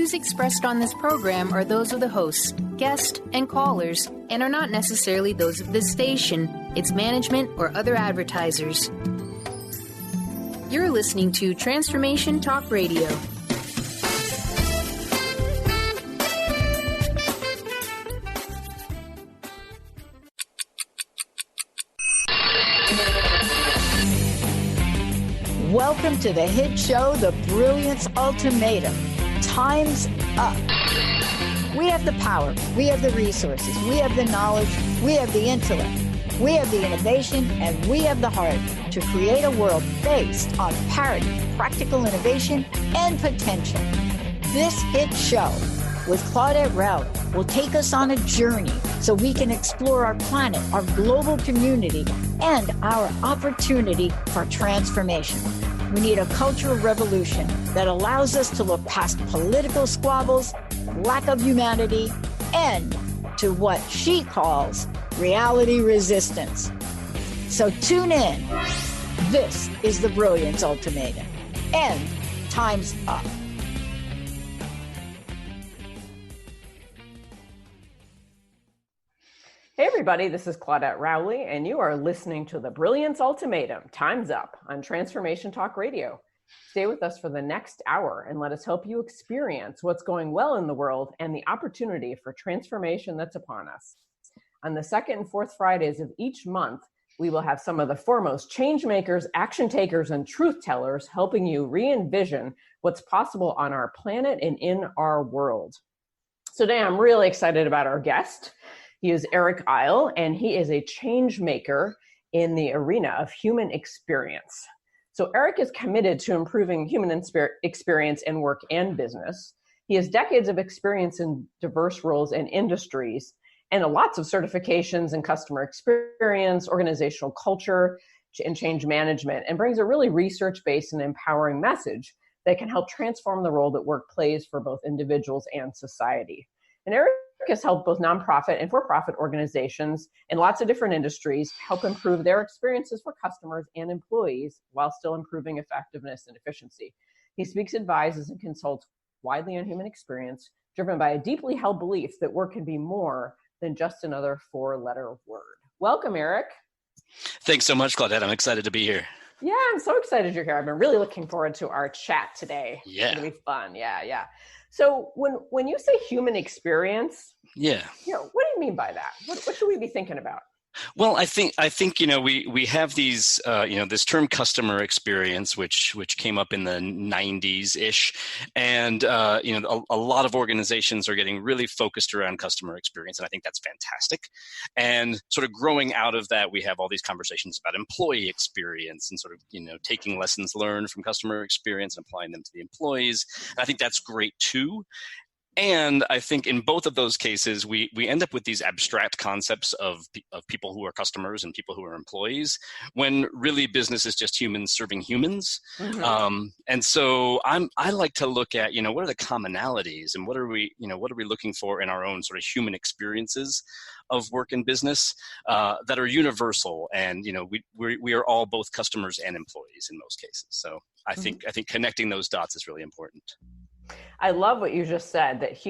views expressed on this program are those of the hosts, guests, and callers, and are not necessarily those of this station, its management, or other advertisers. You're listening to Transformation Talk Radio. Welcome to the hit show, The Brilliance Ultimatum. Time's up. We have the power, we have the resources, we have the knowledge, we have the intellect, we have the innovation, and we have the heart to create a world based on parity, practical innovation, and potential. This hit show with Claudette Rowley will take us on a journey so we can explore our planet, our global community, and our opportunity for transformation. We need a cultural revolution that allows us to look past political squabbles, lack of humanity, and to what she calls reality resistance. So tune in. This is the Brilliance Ultimatum. And time's up. Hey everybody, this is Claudette Rowley, and you are listening to the Brilliance Ultimatum, Time's Up, on Transformation Talk Radio. Stay with us for the next hour and let us help you experience what's going well in the world and the opportunity for transformation that's upon us. On the second and fourth Fridays of each month, we will have some of the foremost change makers, action takers, and truth tellers helping you re-envision what's possible on our planet and in our world. So today I'm really excited about our guest. He is Eryc Eyl, and he is a change maker in the arena of human experience. So Eryc is committed to improving human experience in work and business. He has decades of experience in diverse roles and industries, and lots of certifications in customer experience, organizational culture, and change management, and brings a really research-based and empowering message that can help transform the role that work plays for both individuals and society. And Eryc has helped both nonprofit and for-profit organizations in lots of different industries help improve their experiences for customers and employees while still improving effectiveness and efficiency. He speaks, advises, and consults widely on human experience, driven by a deeply held belief that work can be more than just another four-letter word. Welcome, Eryc. Thanks so much, Claudette. I'm excited to be here. Yeah, I'm so excited you're here. I've been really looking forward to our chat today. Yeah. It's going to be fun. Yeah. So when you say human experience, what do you mean by that? What should we be thinking about? Well, I think we have these this term customer experience, which came up in the 90s ish, and a lot of organizations are getting really focused around customer experience, and I think that's fantastic. And sort of growing out of that, we have all these conversations about employee experience and sort of taking lessons learned from customer experience and applying them to the employees. And I think that's great too. And I think in both of those cases, we end up with these abstract concepts of people who are customers and people who are employees, when really business is just humans serving humans. Mm-hmm. And so I like to look at, what are the commonalities and what are we looking for in our own sort of human experiences of work and business that are universal. And, we are all both customers and employees in most cases. So I think connecting those dots is really important. I love what you just said, that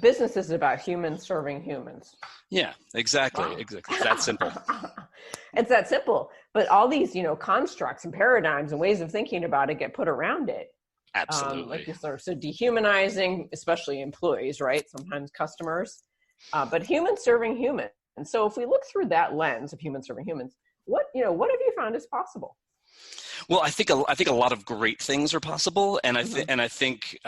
business is about humans serving humans. Yeah, exactly. Wow. Exactly. It's that simple. It's that simple. But all these, constructs and paradigms and ways of thinking about it get put around it. Absolutely. Like you said, so dehumanizing, especially employees, right? Sometimes customers, but humans serving humans. And so if we look through that lens of humans serving humans, what have you found is possible? Well, I think a lot of great things are possible, and I think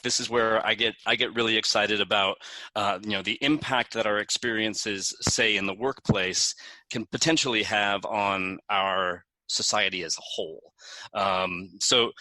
this is where I get really excited about the impact that our experiences, say in the workplace, can potentially have on our society as a whole. So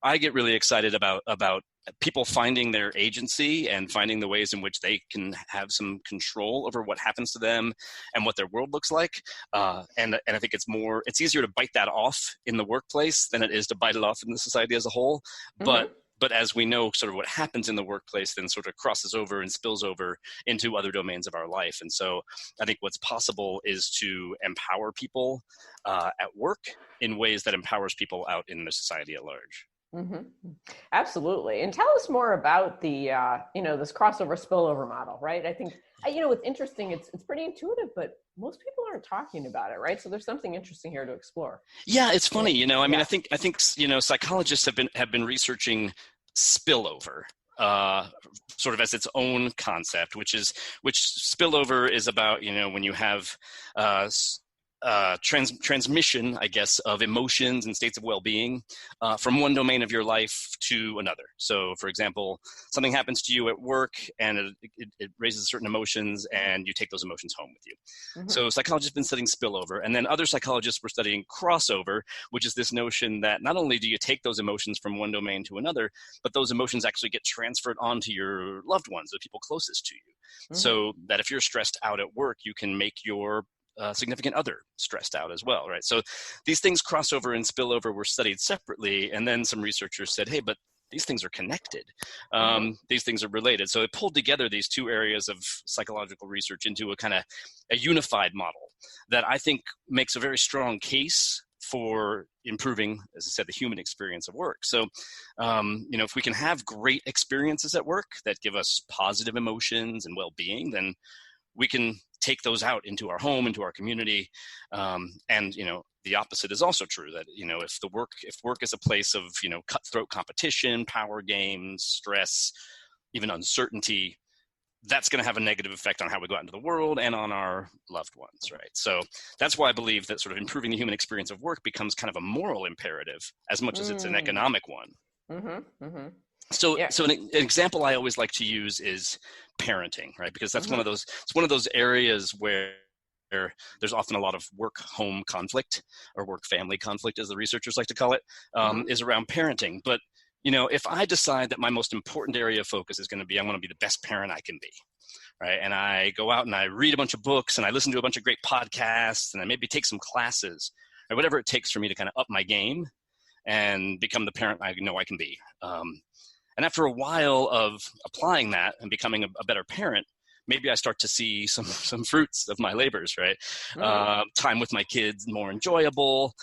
I get really excited about people finding their agency and finding the ways in which they can have some control over what happens to them and what their world looks like. And I think it's easier to bite that off in the workplace than it is to bite it off in the society as a whole. Mm-hmm. But as we know, sort of what happens in the workplace then sort of crosses over and spills over into other domains of our life. And so I think what's possible is to empower people at work in ways that empowers people out in the society at large. Mm-hmm. Absolutely. And tell us more about the, this crossover spillover model, right? I think, it's interesting. It's pretty intuitive, but most people aren't talking about it, right? So there's something interesting here to explore. Yeah, it's funny. I think psychologists have been researching spillover, sort of as its own concept, which spillover is about, when you have transmission, I guess, of emotions and states of well-being from one domain of your life to another. So, for example, something happens to you at work and it raises certain emotions, and you take those emotions home with you. Mm-hmm. So psychologists have been studying spillover, and then other psychologists were studying crossover, which is this notion that not only do you take those emotions from one domain to another, but those emotions actually get transferred onto your loved ones, the people closest to you. Mm-hmm. So that if you're stressed out at work, you can make your significant other stressed out as well, right? So these things crossover and spillover were studied separately, and then some researchers said, hey, but these things are connected. These things are related. So it pulled together these two areas of psychological research into a unified model that I think makes a very strong case for improving, as I said, the human experience of work. So, if we can have great experiences at work that give us positive emotions and well-being, then we can take those out into our home, into our community. And the opposite is also true, that, if work is a place of, cutthroat competition, power games, stress, even uncertainty, that's going to have a negative effect on how we go out into the world and on our loved ones, right? So that's why I believe that sort of improving the human experience of work becomes kind of a moral imperative as much as it's an economic one. Mm-hmm, mm-hmm. So an example I always like to use is parenting, right? Because that's one of those areas where there's often a lot of work-home conflict, or work-family conflict, as the researchers like to call it, is around parenting. But, if I decide that my most important area of focus is going to be, I want to be the best parent I can be, right? And I go out and I read a bunch of books and I listen to a bunch of great podcasts and I maybe take some classes, or whatever it takes for me to kind of up my game and become the parent I know I can be. And after a while of applying that and becoming a better parent, maybe I start to see some fruits of my labors, right? Time with my kids more enjoyable.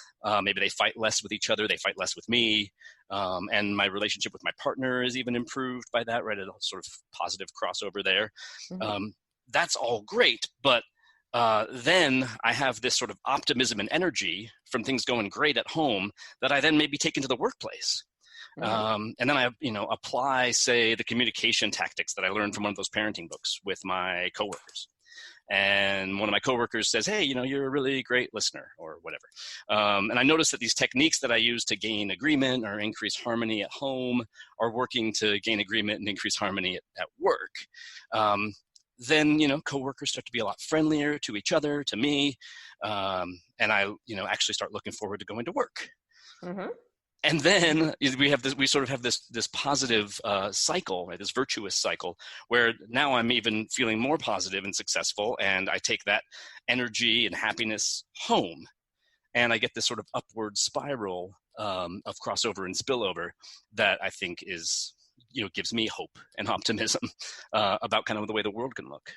Maybe they fight less with each other. They fight less with me. And my relationship with my partner is even improved by that, right? A sort of positive crossover there. Mm-hmm. That's all great. But then I have this sort of optimism and energy from things going great at home that I then maybe take into the workplace. Mm-hmm. And then I, apply, say, the communication tactics that I learned from one of those parenting books with my coworkers. And one of my coworkers says, hey, you're a really great listener, or whatever. And I noticed that these techniques that I use to gain agreement or increase harmony at home are working to gain agreement and increase harmony at work. Then, coworkers start to be a lot friendlier to each other, to me. And I, actually start looking forward to going to work. Mm-hmm. And then we sort of have this positive cycle, right? This virtuous cycle, where now I'm even feeling more positive and successful, and I take that energy and happiness home, and I get this sort of upward spiral of crossover and spillover that I think is, gives me hope and optimism about kind of the way the world can look.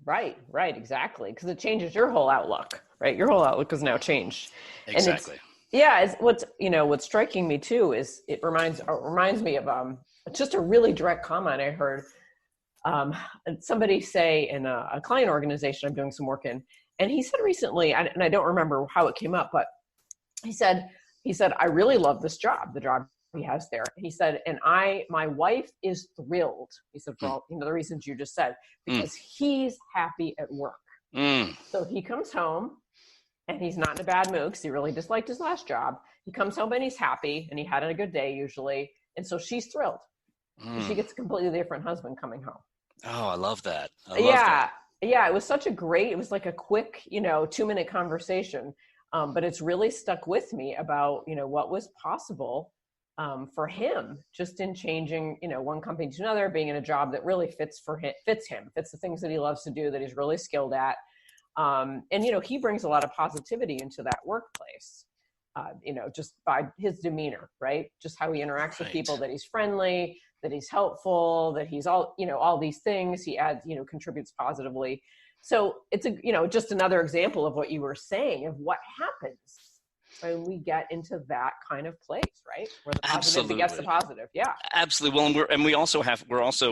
Right, exactly, because it changes your whole outlook, right? Your whole outlook is now changed. Exactly. What's striking me too is it reminds me of just a really direct comment I heard somebody say in a client organization I'm doing some work in, and he said recently, and I don't remember how it came up, but he said I really love this job, the job he has there. He said, and my wife is thrilled. He said, for all the reasons you just said, because he's happy at work. So he comes home. And he's not in a bad mood because he really disliked his last job. He comes home and he's happy, and he had a good day usually. And so she's thrilled. She gets a completely different husband coming home. Oh, I love that. That. Yeah. It was it was like a quick, 2-minute conversation. But it's really stuck with me about, what was possible for him just in changing, one company to another, being in a job that really fits the things that he loves to do, that he's really skilled at. And he brings a lot of positivity into that workplace, just by his demeanor, right? Just how he interacts with people, that he's friendly, that he's helpful, that he's all these things he adds, contributes positively. So it's just another example of what you were saying, of what happens when we get into that kind of place, right? Where the positive Absolutely. begets the positive. Yeah. Absolutely. Well, and we're also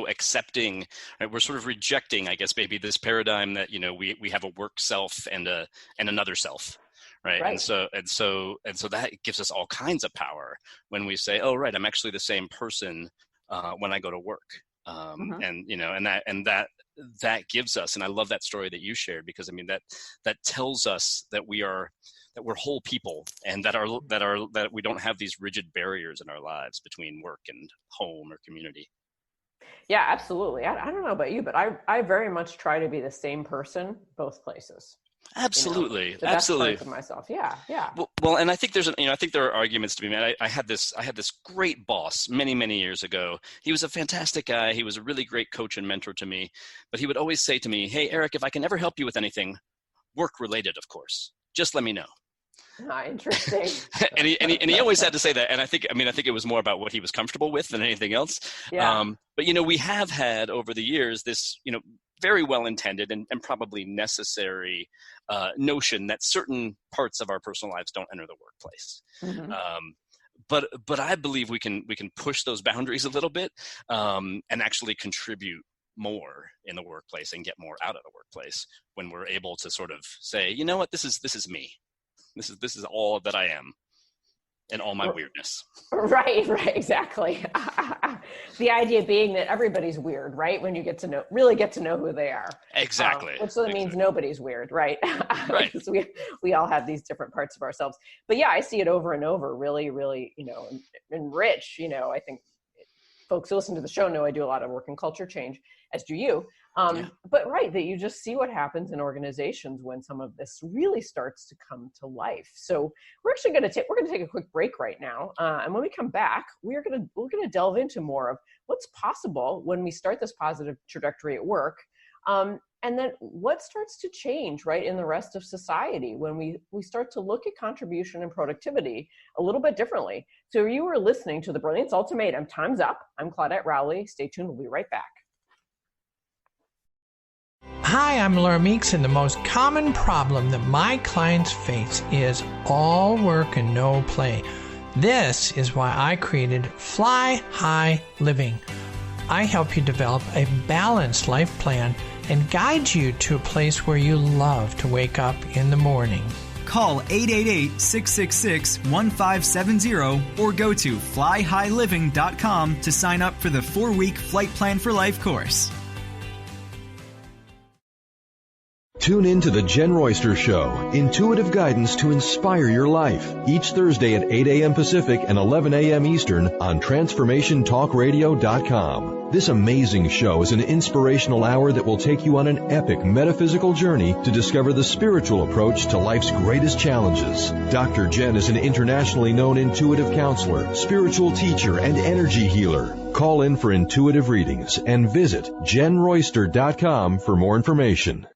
accepting, right? We're sort of rejecting, I guess, maybe this paradigm that, we have a work self and another self. Right. And so that gives us all kinds of power when we say, oh, right, I'm actually the same person when I go to work. And that gives us, and I love that story that you shared, because I mean, that tells us that we're whole people, and that we don't have these rigid barriers in our lives between work and home or community. Yeah, absolutely. I don't know about you, but I very much try to be the same person both places. Absolutely. The best parts of myself. Yeah. Well, and I think I think there are arguments to be made. I had this great boss many, many years ago. He was a fantastic guy. He was a really great coach and mentor to me, but he would always say to me, "Hey, Eryc, if I can ever help you with anything, work related, of course, just let me know." Interesting. and he always had to say that. And I think it was more about what he was comfortable with than anything else. Yeah. But we have had over the years this, very well-intended and probably necessary notion that certain parts of our personal lives don't enter the workplace. Mm-hmm. But I believe we can push those boundaries a little bit and actually contribute more in the workplace and get more out of the workplace when we're able to sort of say, you know what, this is me. This is all that I am. And all my weirdness. Right, exactly. The idea being that everybody's weird, right? When you really get to know who they are. Exactly. Which sort of means nobody's weird, right? Right. Because we all have these different parts of ourselves. But yeah, I see it over and over, really, really, enrich. I think folks who listen to the show know I do a lot of work in culture change, as do you. But right, that you just see what happens in organizations when some of this really starts to come to life. So we're actually going to take a quick break right now, and when we come back, we're going to delve into more of what's possible when we start this positive trajectory at work, and then what starts to change right in the rest of society when we start to look at contribution and productivity a little bit differently. So you are listening to the Brilliance Ultimatum. Time's up. I'm Claudette Rowley. Stay tuned. We'll be right back. Hi, I'm Laura Meeks, and the most common problem that my clients face is all work and no play. This is why I created Fly High Living. I help you develop a balanced life plan and guide you to a place where you love to wake up in the morning. Call 888-666-1570 or go to flyhighliving.com to sign up for the 4-week Flight Plan for Life course. Tune in to the Jen Royster Show, intuitive guidance to inspire your life, each Thursday at 8 a.m. Pacific and 11 a.m. Eastern on TransformationTalkRadio.com. This amazing show is an inspirational hour that will take you on an epic metaphysical journey to discover the spiritual approach to life's greatest challenges. Dr. Jen is an internationally known intuitive counselor, spiritual teacher, and energy healer. Call in for intuitive readings and visit JenRoyster.com for more information.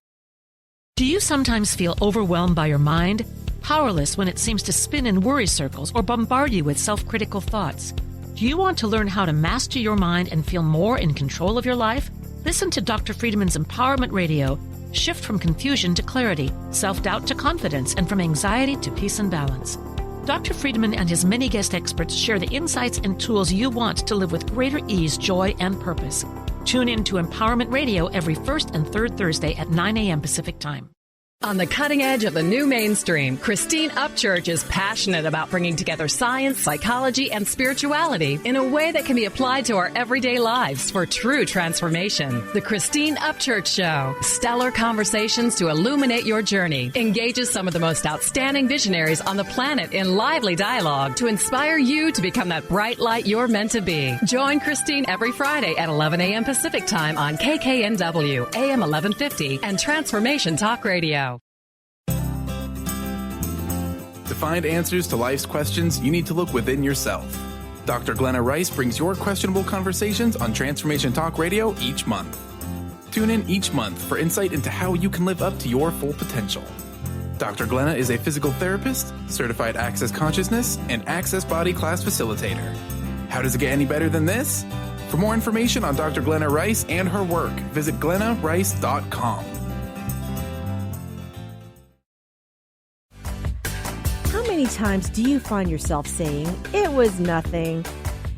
Do you sometimes feel overwhelmed by your mind? Powerless when it seems to spin in worry circles or bombard you with self-critical thoughts? Do you want to learn how to master your mind and feel more in control of your life? Listen to Dr. Friedman's Empowerment Radio. Shift from confusion to clarity, self-doubt to confidence, and from anxiety to peace and balance. Dr. Friedman and his many guest experts share the insights and tools you want to live with greater ease, joy, and purpose. Tune in to Empowerment Radio every first and third Thursday at 9 a.m. Pacific Time. On the cutting edge of the new mainstream, Christine Upchurch is passionate about bringing together science, psychology, and spirituality in a way that can be applied to our everyday lives for true transformation. The Christine Upchurch Show, stellar conversations to illuminate your journey, engages some of the most outstanding visionaries on the planet in lively dialogue to inspire you to become that bright light you're meant to be. Join Christine every Friday at 11 a.m. Pacific Time on KKNW, AM 1150, and Transformation Talk Radio. To find answers to life's questions, you need to look within yourself. Dr. Glenna Rice brings your questionable conversations on Transformation Talk Radio each month. Tune in each month for insight into how you can live up to your full potential. Dr. Glenna is a physical therapist, certified Access Consciousness, and Access Body Class facilitator. How does it get any better than this? For more information on Dr. Glenna Rice and her work, visit GlennaRice.com. How many times do you find yourself saying, "It was nothing"?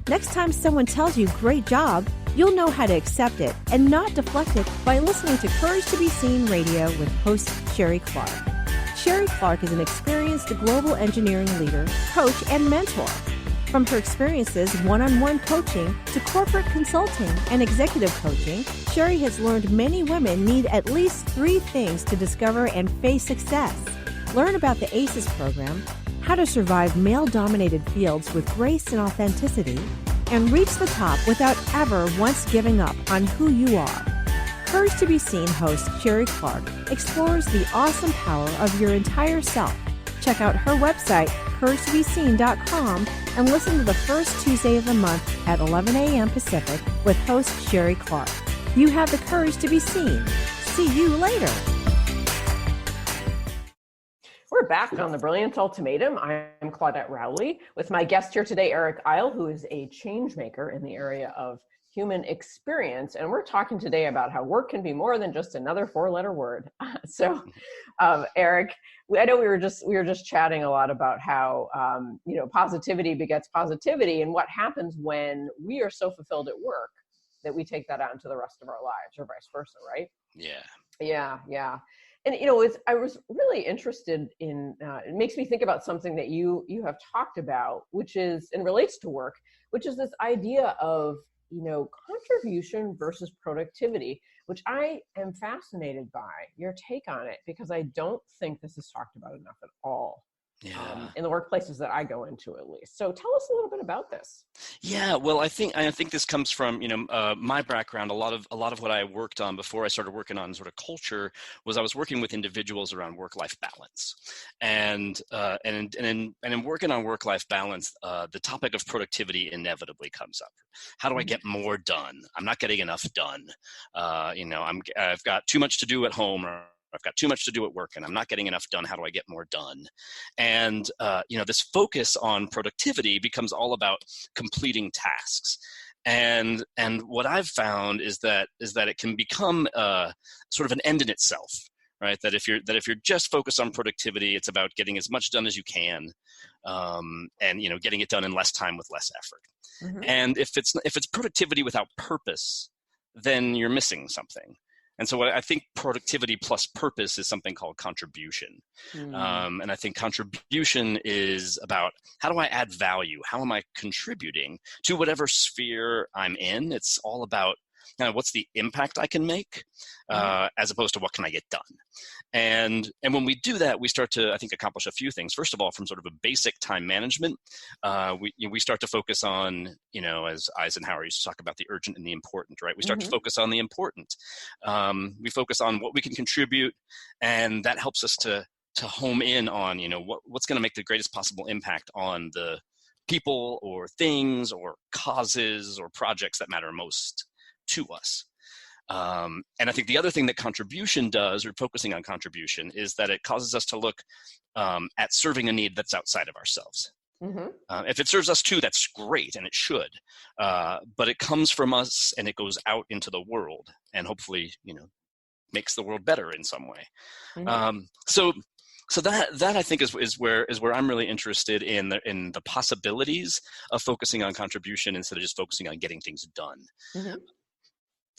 Next time someone tells you "great job," you'll know how to accept it and not deflect it by listening to Courage to Be Seen Radio with host Sherry Clark. Sherry Clark is an experienced global engineering leader, coach, and mentor. From her experiences one-on-one coaching to corporate consulting and executive coaching, Sherry has learned many women need at least 3 things to discover and face success. Learn about the ACES program, how to survive male-dominated fields with grace and authenticity, and reach the top without ever once giving up on who you are. Courage to Be Seen host Sherry Clark explores the awesome power of your entire self. Check out her website, couragetobeseen.com, and listen to the first Tuesday of the month at 11 a.m. Pacific with host Sherry Clark. You have the courage to be seen. See you later. We're back on the Brilliance Ultimatum. I'm Claudette Rowley with my guest here today, Eryc Eyl, who is a change maker in the area of human experience. And we're talking today about how work can be more than just another 4-letter word. So, Eryc, I know we were just chatting a lot about how, positivity begets positivity and what happens when we are so fulfilled at work that we take that out into the rest of our lives, or vice versa, right? Yeah. And, I was really interested in, it makes me think about something that you have talked about, which is, and relates to work, which is this idea of, contribution versus productivity, which I am fascinated by your take on it, because I don't think this is talked about enough at all. In the workplaces that I go into, at least. So tell us a little bit about this. Yeah, well, I think this comes from my background. A lot of what I worked on before I started working on sort of culture was I was working with individuals around work-life balance, and in working on work-life balance, the topic of productivity inevitably comes up. How do I get more done? I'm not getting enough done. I've got too much to do at home, or I've got too much to do at work and I'm not getting enough done. How do I get more done? And, this focus on productivity becomes all about completing tasks. And what I've found is that it can become sort of an end in itself, right? That if you're just focused on productivity, it's about getting as much done as you can, and getting it done in less time with less effort. Mm-hmm. And if it's productivity without purpose, then you're missing something. And so what I think productivity plus purpose is something called contribution. And I think contribution is about, how do I add value? How am I contributing to whatever sphere I'm in? It's all about what's the impact I can make, as opposed to what can I get done. And when we do that, we start to, I think, accomplish a few things. First of all, from sort of a basic time management, we start to focus on, as Eisenhower used to talk about, the urgent and the important, right? We start to focus on the important. We focus on what we can contribute, and that helps us to home in on, what's going to make the greatest possible impact on the people or things or causes or projects that matter most to us. And I think the other thing that contribution does, or focusing on contribution, is that it causes us to look at serving a need that's outside of ourselves. If it serves us too, that's great, and it should. But it comes from us and it goes out into the world, and hopefully, makes the world better in some way. So that I think is where I'm really interested in the possibilities of focusing on contribution instead of just focusing on getting things done.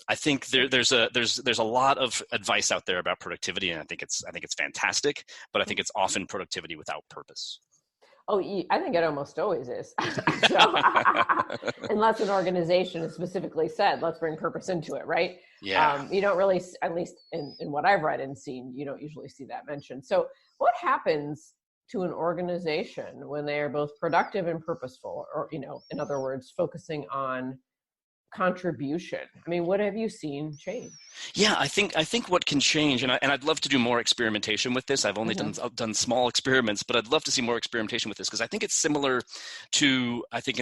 I think there's a lot of advice out there about productivity, and I think it's fantastic, but I think it's often productivity without purpose. Oh, I think it almost always is. Unless an organization has specifically said, let's bring purpose into it, right? Yeah. You don't really, at least in what I've read and seen, you don't usually see that mentioned. So what happens to an organization when they are both productive and purposeful, or, in other words, focusing on contribution? I mean, what have you seen change? Yeah, I think what can change, and I'd love to do more experimentation with this. I've only done small experiments, but I'd love to see more experimentation with this, because I think it's similar to, I think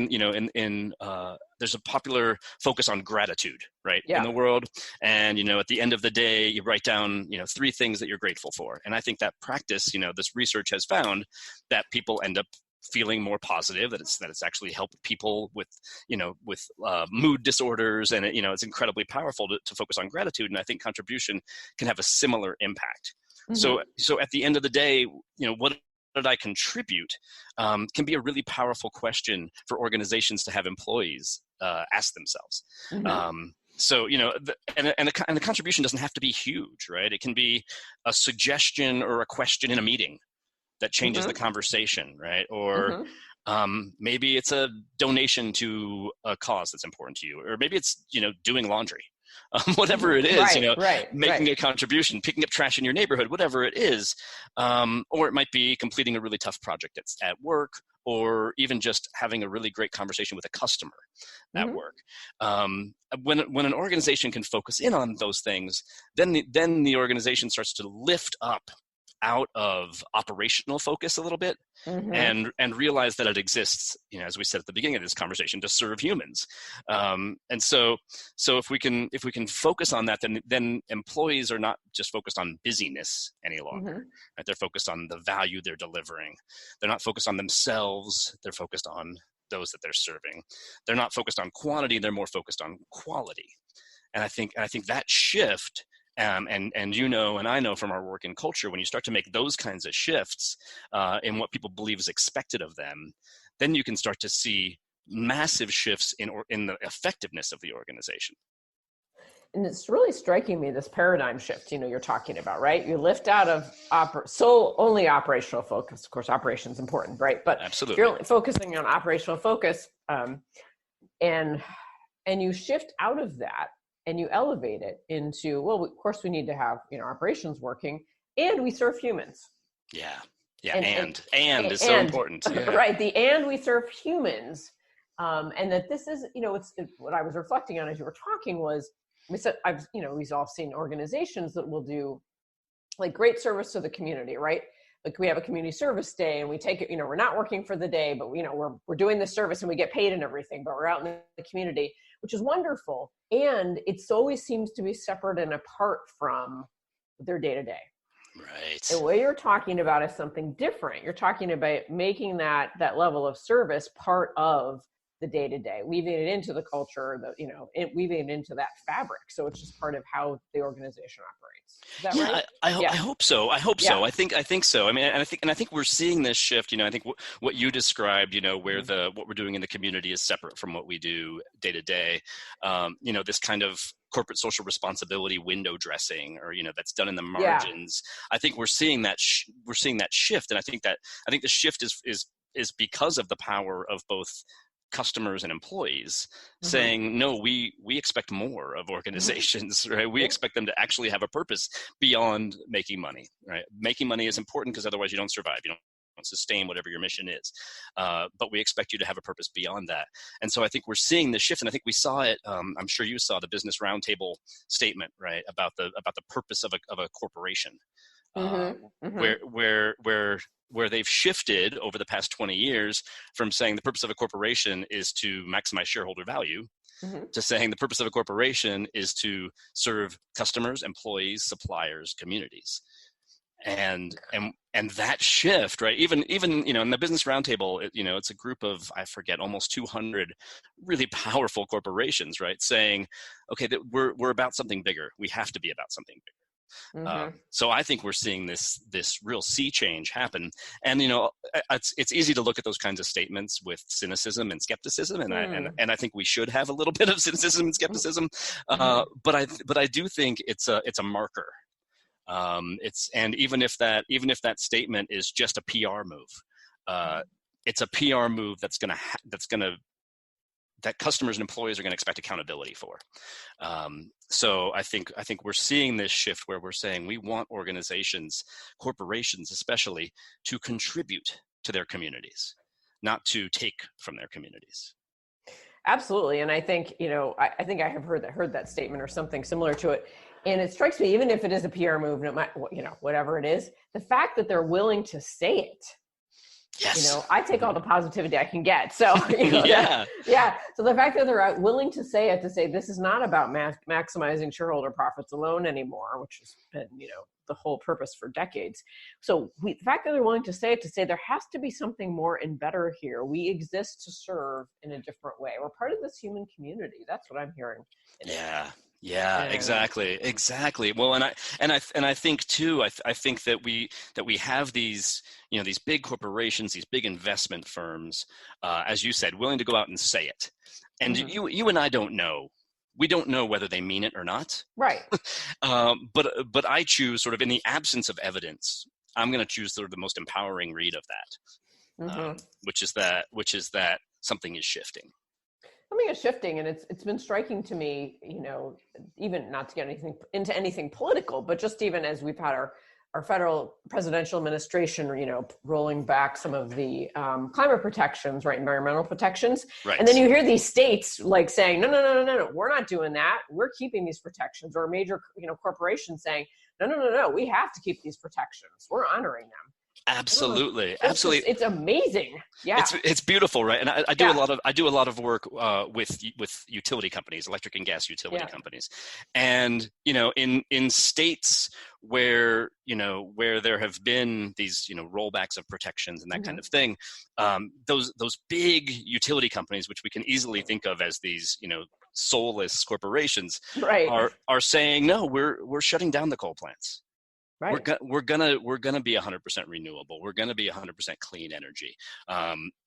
there's a popular focus on gratitude, right, in the world. And at the end of the day, you write down 3 things that you're grateful for. And I think that practice, this research has found that people end up feeling more positive, that it's actually helped people with mood disorders, and it's incredibly powerful to focus on gratitude. And I think contribution can have a similar impact. So at the end of the day, what did I contribute can be a really powerful question for organizations to have employees ask themselves. So, and the contribution doesn't have to be huge, right? It can be a suggestion or a question in a meeting that changes the conversation, right? Or maybe it's a donation to a cause that's important to you, or maybe it's, doing laundry. Whatever it is, making a contribution, picking up trash in your neighborhood, whatever it is. Or it might be completing a really tough project that's at work, or even just having a really great conversation with a customer at work. When an organization can focus in on those things, then the organization starts to lift up out of operational focus a little bit and realize that it exists, as we said at the beginning of this conversation, to serve humans. And so if we can focus on that, then employees are not just focused on busyness any longer. Right? They're focused on the value they're delivering. They're not focused on themselves. They're focused on those that they're serving. They're not focused on quantity. They're more focused on quality. And I think that shift, and I know from our work in culture, when you start to make those kinds of shifts in what people believe is expected of them, then you can start to see massive shifts in the effectiveness of the organization. And it's really striking me, this paradigm shift, you're talking about, right? You lift out of only operational focus. Of course, operations important, right? But absolutely, if you're focusing on operational focus, and you shift out of that, and you elevate it into, well, of course we need to have, operations working, and we serve humans. Yeah. And is so important. Yeah. Right. And we serve humans. And that this is, it's what I was reflecting on as you were talking was, we've all seen organizations that will do like great service to the community, right? Like we have a community service day and we take it, we're not working for the day, but we're doing this service and we get paid and everything, but we're out in the community, which is wonderful. And it always seems to be separate and apart from their day-to-day. Right. The way you're talking about is something different. You're talking about making that level of service part of the day-to-day, weaving it into the culture, weaving it into that fabric. So it's just part of how the organization operates. Is that right? I hope so. So. I think so. I mean, and I think we're seeing this shift. I think what you described, where what we're doing in the community is separate from what we do day to day. This kind of corporate social responsibility window dressing, or that's done in the margins. I think we're seeing that shift, and I think the shift is because of the power of both customers and employees saying, no, we expect more of organizations, right? We expect them to actually have a purpose beyond making money, right? Making money is important because otherwise you don't survive. You don't sustain whatever your mission is. But we expect you to have a purpose beyond that. And so I think we're seeing the shift, and I think we saw it. I'm sure you saw the Business Roundtable statement, right? About the purpose of a corporation, where they've shifted over the past 20 years from saying the purpose of a corporation is to maximize shareholder value to saying the purpose of a corporation is to serve customers, employees, suppliers, communities. And that shift, right? Even in the Business Roundtable, it's a group of, I forget, almost 200 really powerful corporations, right? Saying, okay, that we're about something bigger. We have to be about something bigger. So I think we're seeing this real sea change happen, and it's easy to look at those kinds of statements with cynicism and skepticism, and I think we should have a little bit of cynicism and skepticism, but I do think it's a marker. And even if that statement is just a PR move, it's a PR move that customers and employees are going to expect accountability for. So I think we're seeing this shift where we're saying we want organizations, corporations especially, to contribute to their communities, not to take from their communities. Absolutely. And I think, I think I have heard that statement or something similar to it. And it strikes me, even if it is a PR move, no matter, whatever it is, the fact that they're willing to say it. Yes. I take all the positivity I can get. So, So the fact that they're willing to say it, to say this is not about maximizing shareholder profits alone anymore, which has been, the whole purpose for decades. So the fact that they're willing to say it, to say there has to be something more and better here. We exist to serve in a different way. We're part of this human community. That's what I'm hearing. Yeah, exactly. Well, and I think too. I think that we have these, these big corporations, these big investment firms, as you said, willing to go out and say it. And you and I don't know. We don't know whether they mean it or not. Right. But I choose, sort of in the absence of evidence, I'm going to choose sort of the most empowering read of that, which is that something is shifting. Something is shifting, and it's been striking to me, even not to get into anything political, but just even as we've had our federal presidential administration, rolling back some of the climate protections, right, environmental protections, right. And then you hear these states like saying, no, we're not doing that. We're keeping these protections, or major, corporations saying, no, we have to keep these protections. We're honoring them. Absolutely. It's amazing. Yeah. It's beautiful, right? And I do a lot of work with utility companies, electric and gas utility companies. And, in states where there have been these, rollbacks of protections and that kind of thing, those big utility companies, which we can easily think of as these, soulless corporations, right, are saying, no, we're shutting down the coal plants. Right. We're gonna be 100% renewable. We're gonna be 100% clean energy,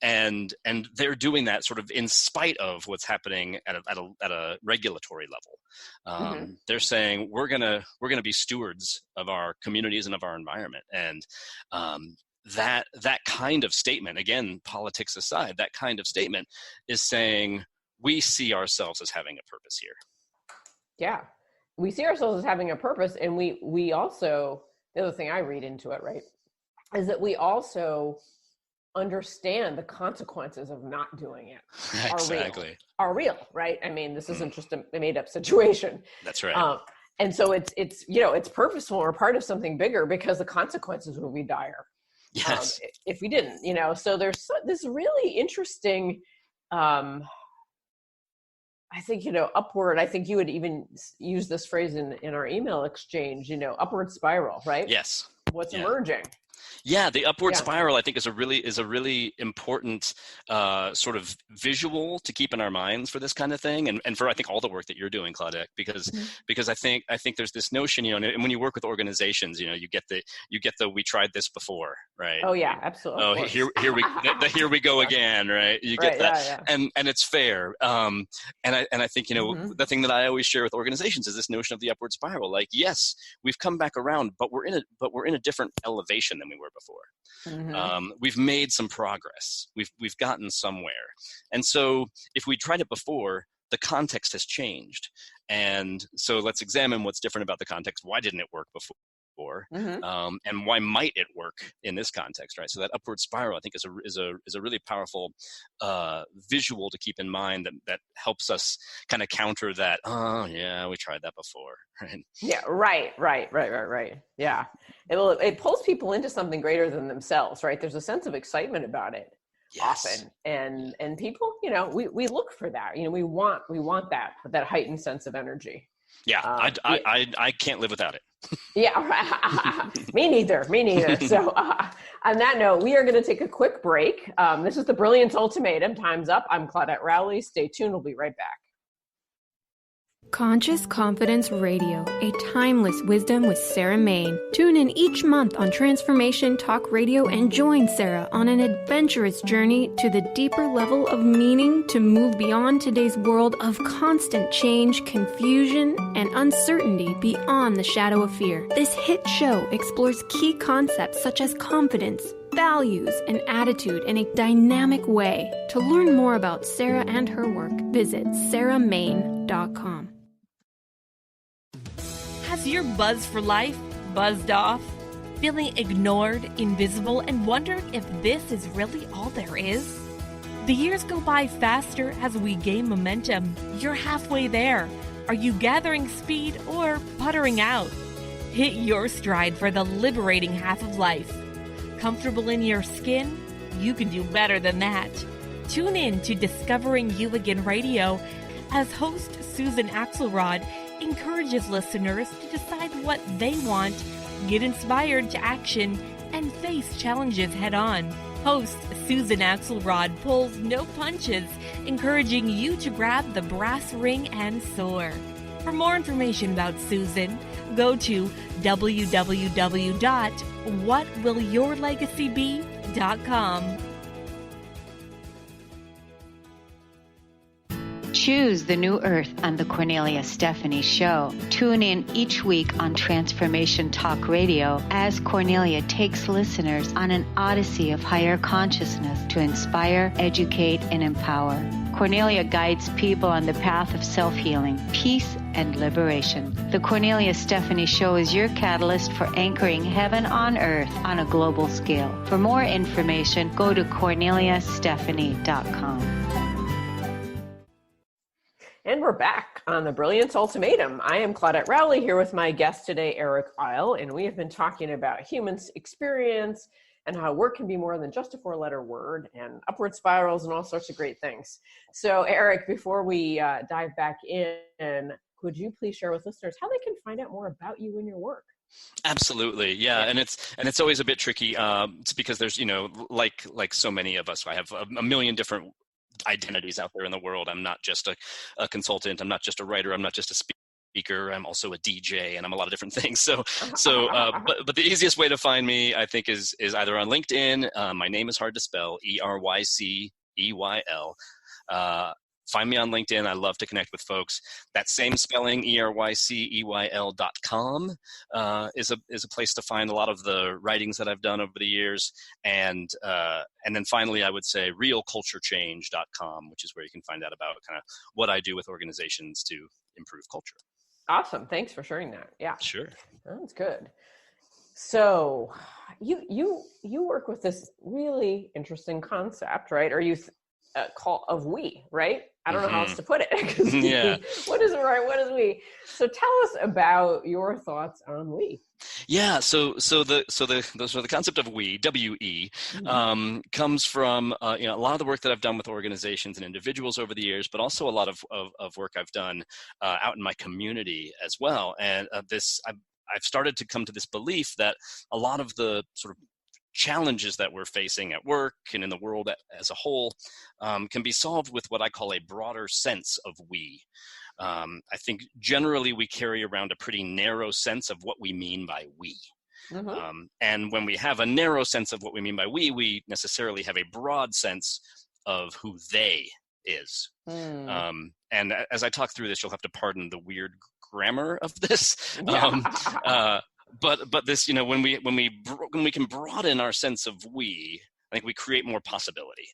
and they're doing that sort of in spite of what's happening at a regulatory level. They're saying we're gonna be stewards of our communities and of our environment, and that kind of statement, again, politics aside, that kind of statement is saying we see ourselves as having a purpose here. Yeah. We see ourselves as having a purpose, and we also, the other thing I read into it, right, is that we also understand the consequences of not doing it. Exactly. Are real, right? I mean, this isn't just a made up situation. That's right. And so it's purposeful or part of something bigger, because the consequences will be dire. Yes. If we didn't, so there's this really interesting, I think, upward, I think you would even use this phrase in our email exchange, upward spiral, right? Yes. What's emerging? Yeah, the upward spiral, I think, is a really important sort of visual to keep in our minds for this kind of thing, and for, I think, all the work that you're doing, Claudette, because I think there's this notion, and when you work with organizations, you get the we tried this before, right? Oh yeah, absolutely. Oh, here we go again, right? You get that, and it's fair. And I think the thing that I always share with organizations is this notion of the upward spiral. Like, yes, we've come back around, but we're in a different elevation than we were before. We've made some progress. We've gotten somewhere. And so if we tried it before, the context has changed. And so let's examine what's different about the context. Why didn't it work before? And why might it work in this context, right? So that upward spiral, I think, is a really powerful visual to keep in mind that helps us kind of counter that. Oh yeah, we tried that before, right? Yeah, right. Yeah, it pulls people into something greater than themselves, right? There's a sense of excitement about it. Yes. Often, and people, we look for that. We want that heightened sense of energy. Yeah, I can't live without it. Yeah, me neither. So on that note, we are going to take a quick break. This is the Brilliance Ultimatum. Time's up. I'm Claudette Rowley. Stay tuned. We'll be right back. Conscious Confidence Radio, a timeless wisdom with Sarah Main. Tune in each month on Transformation Talk Radio and join Sarah on an adventurous journey to the deeper level of meaning to move beyond today's world of constant change, confusion, and uncertainty beyond the shadow of fear. This hit show explores key concepts such as confidence, values, and attitude in a dynamic way. To learn more about Sarah and her work, visit sarahmain.com. Has your buzz for life buzzed off? Feeling ignored, invisible, and wondering if this is really all there is? The years go by faster as we gain momentum. You're halfway there. Are you gathering speed or puttering out? Hit your stride for the liberating half of life. Comfortable in your skin? You can do better than that. Tune in to Discovering You Again Radio as host Susan Axelrod encourages listeners to decide what they want, get inspired to action, and face challenges head-on. Host Susan Axelrod pulls no punches, encouraging you to grab the brass ring and soar. For more information about Susan, go to www.whatwillyourlegacybe.com. Choose the new earth on the Cornelia Stephanie Show. Tune in each week on Transformation Talk Radio as Cornelia takes listeners on an odyssey of higher consciousness to inspire, educate, and empower. Cornelia guides people on the path of self-healing, peace, and liberation. The Cornelia Stephanie Show is your catalyst for anchoring heaven on earth on a global scale. For more information, go to corneliastephanie.com. And we're back on the Brilliance Ultimatum. I am Claudette Rowley here with my guest today, Eryc Eyl, and we have been talking about humans' experience and how work can be more than just a four-letter word and upward spirals and all sorts of great things. So Eryc, before we dive back in, could you please share with listeners how they can find out more about you and your work? Absolutely. Yeah. And it's always a bit tricky. It's because there's, like so many of us, I have a million different identities out there in the world. I'm not just a consultant. I'm not just a writer. I'm not just a speaker. I'm also a DJ, and I'm a lot of different things. But the easiest way to find me, I think, is either on LinkedIn. My name is hard to spell, ERYCEYL. Find me on LinkedIn. I love to connect with folks. That same spelling, ERYCEYL.com, is a place to find a lot of the writings that I've done over the years. And then finally, I would say realculturechange.com, which is where you can find out about kind of what I do with organizations to improve culture. Awesome. Thanks for sharing that. Yeah. Sure. That's good. So you work with this really interesting concept, right? Or you call of we, right? I don't know how else to put it. Yeah. What is it, right? What is we? So tell us about your thoughts on we. Yeah. So the concept of we, W-E, comes from a lot of the work that I've done with organizations and individuals over the years, but also a lot of work I've done out in my community as well. And I've started to come to this belief that a lot of the sort of challenges that we're facing at work and in the world as a whole can be solved with what I call a broader sense of we. I think generally we carry around a pretty narrow sense of what we mean by we. And when we have a narrow sense of what we mean by we necessarily have a broad sense of who they is. And as I talk through this, you'll have to pardon the weird grammar of this. But this, when we can broaden our sense of we, I think we create more possibility.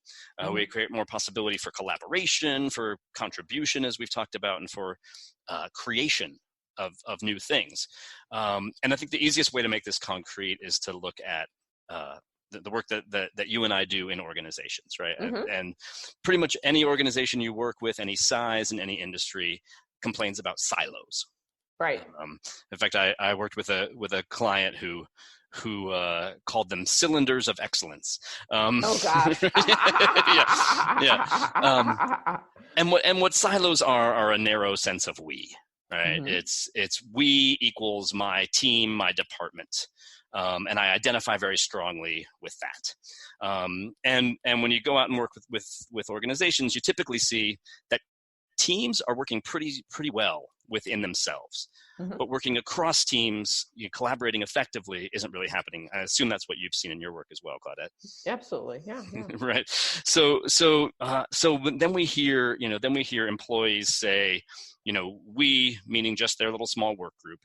We create more possibility for collaboration, for contribution, as we've talked about, and for creation of new things. And I think the easiest way to make this concrete is to look at the work that you and I do in organizations, right? And pretty much any organization you work with, any size in any industry, complains about silos. Right. In fact, I worked with a client who called them cylinders of excellence. Oh gosh. yeah. And what silos are a narrow sense of we, right? It's we equals my team, my department. And I identify very strongly with that. And when you go out and work with organizations, you typically see that teams are working pretty well within themselves, but working across teams, collaborating effectively isn't really happening. I assume that's what you've seen in your work as well, Claudette. Absolutely, yeah. Right. So then we hear employees say, we, meaning just their little small work group,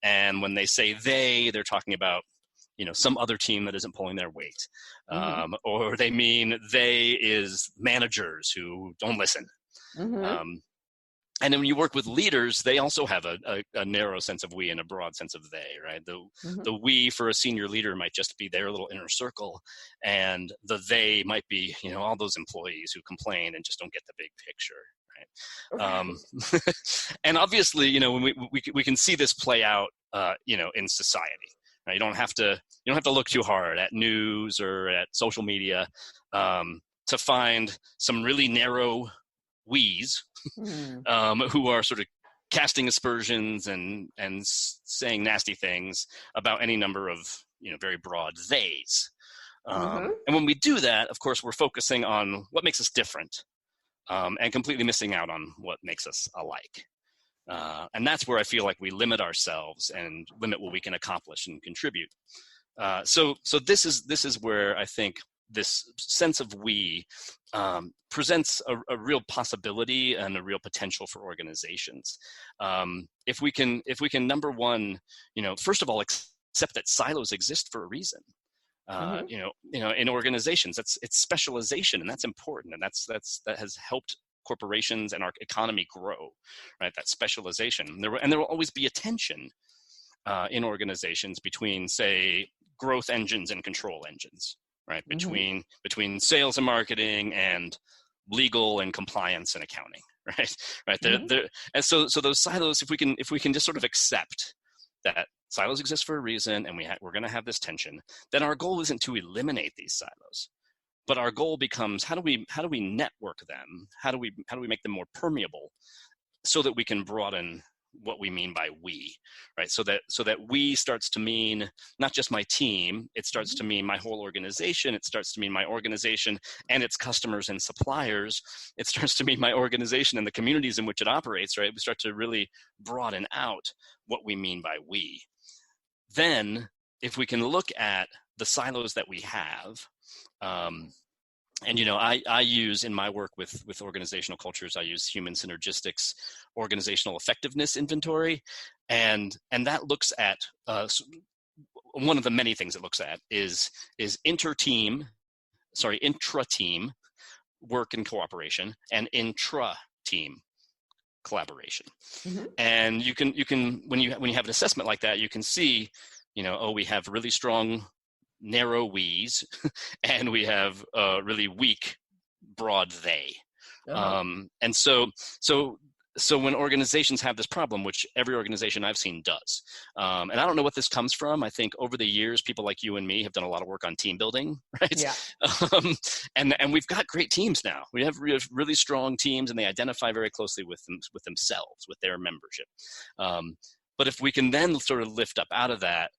and when they say they're talking about some other team that isn't pulling their weight, or they mean they is managers who don't listen. And then when you work with leaders, they also have a narrow sense of we and a broad sense of they, right? The we for a senior leader might just be their little inner circle, and the they might be, all those employees who complain and just don't get the big picture, right? And obviously, when we can see this play out, in society. Right? You don't have to look too hard at news or at social media to find some really narrow we's who are sort of casting aspersions and saying nasty things about any number of very broad theys. And when we do that, of course, we're focusing on what makes us different and completely missing out on what makes us alike. And that's where I feel like we limit ourselves and limit what we can accomplish and contribute. So this is where I think this sense of we presents a real possibility and a real potential for organizations. If we can, number one, first of all, accept that silos exist for a reason. In organizations, it's specialization, and that's important, and that has helped corporations and our economy grow, right? That specialization. And there will always be a tension in organizations between, say, growth engines and control engines, right? Between sales and marketing and legal and compliance and accounting, right? And so those silos, if we can just sort of accept that silos exist for a reason, and we're going to have this tension, then our goal isn't to eliminate these silos, but our goal becomes how do we network them? How do we make them more permeable so that we can broaden what we mean by we, right? So that we starts to mean not just my team, it starts to mean my whole organization, it starts to mean my organization and its customers and suppliers, it starts to mean my organization and the communities in which it operates, right? We start to really broaden out what we mean by we. Then, if we can look at the silos that we have, I use in my work with organizational cultures, I use human synergistics organizational effectiveness inventory, and that looks at one of the many things it looks at is intra-team work and cooperation, and intra-team collaboration. And you can when you have an assessment like that, you can see, we have really strong narrow we's and we have really weak broad they. And so when organizations have this problem, which every organization I've seen does, and I don't know what this comes from. I think over the years, people like you and me have done a lot of work on team building, right? Yeah. And we've got great teams now. We have really strong teams, and they identify very closely with themselves, with their membership. But if we can then sort of lift up out of that,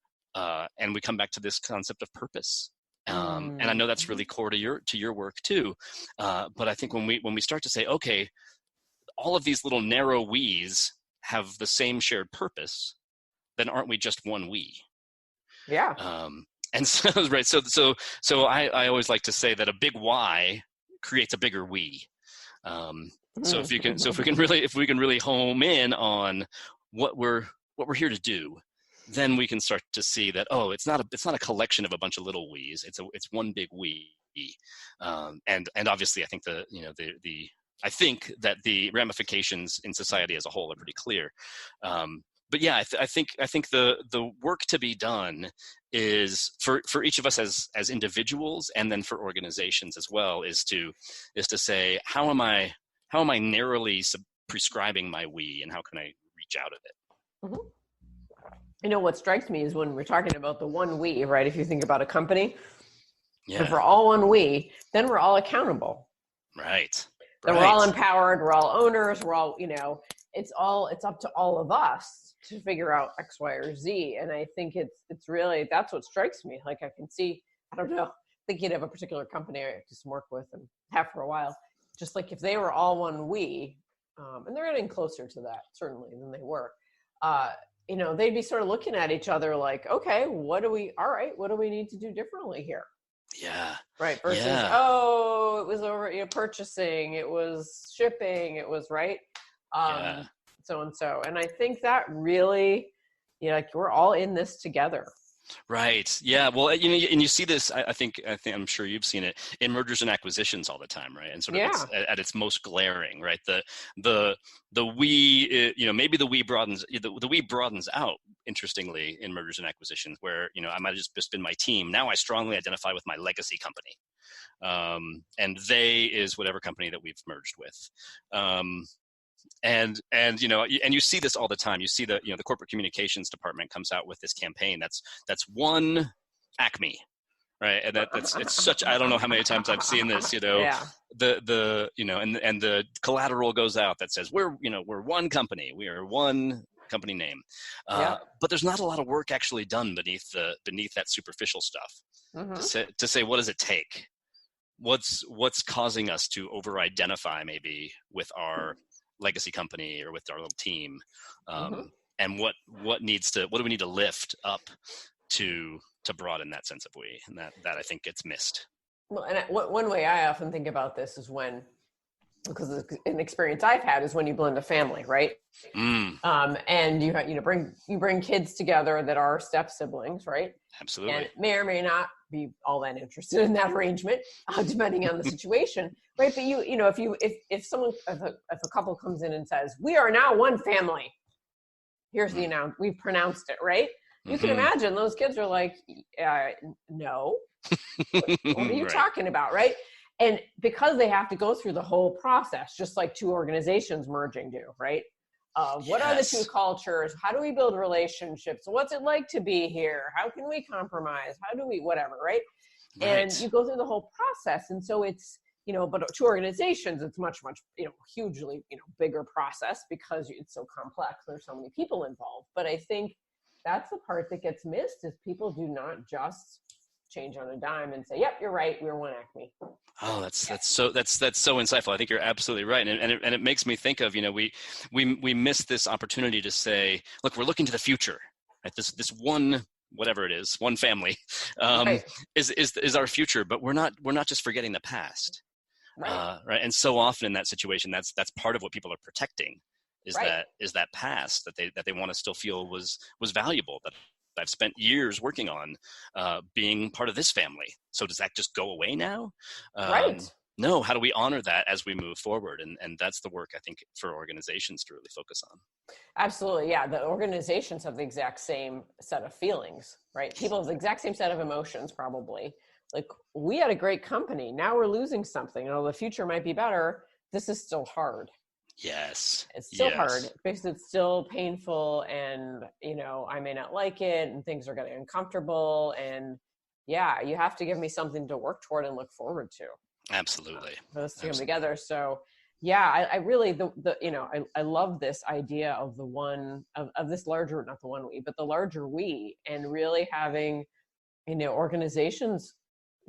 and we come back to this concept of purpose. And I know that's really core to your work too. But I think when we start to say, okay, all of these little narrow we's have the same shared purpose, then aren't we just one we? Yeah. And so, right. So I always like to say that a big why creates a bigger we. So if we can really home in on what we're here to do, then we can start to see that, it's not a collection of a bunch of little we's. It's one big we. And obviously, I think I think that the ramifications in society as a whole are pretty clear. But yeah, I think the work to be done is for each of us as individuals, and then for organizations as well, is to say, how am I narrowly prescribing my we, and how can I reach out of it? What strikes me is when we're talking about the one we, right? If you think about a company, yeah. If we're all one we, then we're all accountable. Right. Then we're all empowered. We're all owners. We're all, it's up to all of us to figure out X, Y, or Z. And I think it's really, that's what strikes me. Like I can see, I don't know, thinking of a particular company I do some work with and have for a while, just like if they were all one we, and they're getting closer to that certainly than they were, they'd be sort of looking at each other like, okay, what do we need to do differently here? Yeah. Right. Versus, it was over, purchasing, it was shipping, it was right. So and so. And I think that really, we're all in this together. Right. Yeah. Well, and you see this, I think I'm sure you've seen it in mergers and acquisitions all the time, right? And sort of it's at its most glaring, right? The we, maybe the we broadens out, interestingly, in mergers and acquisitions, where, I might have just been my team. Now I strongly identify with my legacy company. And they is whatever company that we've merged with. And you see this all the time. You see the corporate communications department comes out with this campaign that's one Acme, right? And it's such, I don't know how many times I've seen this, the and the collateral goes out that says we're one company, we are one company name. But there's not a lot of work actually done beneath that superficial stuff to say what does it take? What's causing us to over-identify maybe with our legacy company or with our little team, and what do we need to lift up to broaden that sense of we, and that I think gets missed. Well, and one way I often think about this is because an experience I've had is when you blend a family, right? And you bring kids together that are step siblings, right? Absolutely. And may or may not be all that interested in that arrangement, depending on the situation, right? But if a couple comes in and says, "We are now one family," here's the announcement. We've pronounced it, right? You can imagine those kids are like, "No, what are you talking about?" Right? And because they have to go through the whole process, just like two organizations merging do, right? What are the two cultures? How do we build relationships? What's it like to be here? How can we compromise? How do we, whatever, right? And you go through the whole process. And so it's, but two organizations, it's much, hugely, bigger process because it's so complex. There's so many people involved. But I think that's the part that gets missed is people do not just change on a dime and say, "Yep, you're right. We're one Acme." Oh, that's so insightful. I think you're absolutely right, and it makes me think of we miss this opportunity to say, look, we're looking to the future. Right? This one, whatever it is, one family is our future, but we're not just forgetting the past, right? And so often in that situation, that's part of what people are protecting is that past that they want to still feel was valuable, that I've spent years working on being part of this family. So does that just go away now? No, how do we honor that as we move forward? And that's the work I think for organizations to really focus on. Absolutely. Yeah. The organizations have the exact same set of feelings, right? People have the exact same set of emotions, probably. Like, we had a great company. Now we're losing something. The future might be better. This is still hard. Yes. It's still hard because it's still painful and, I may not like it and things are getting uncomfortable. And you have to give me something to work toward and look forward to. Absolutely. For us to come together. So I really, I love this idea of the one, of this larger, not the one we, but the larger we, and really having, organizations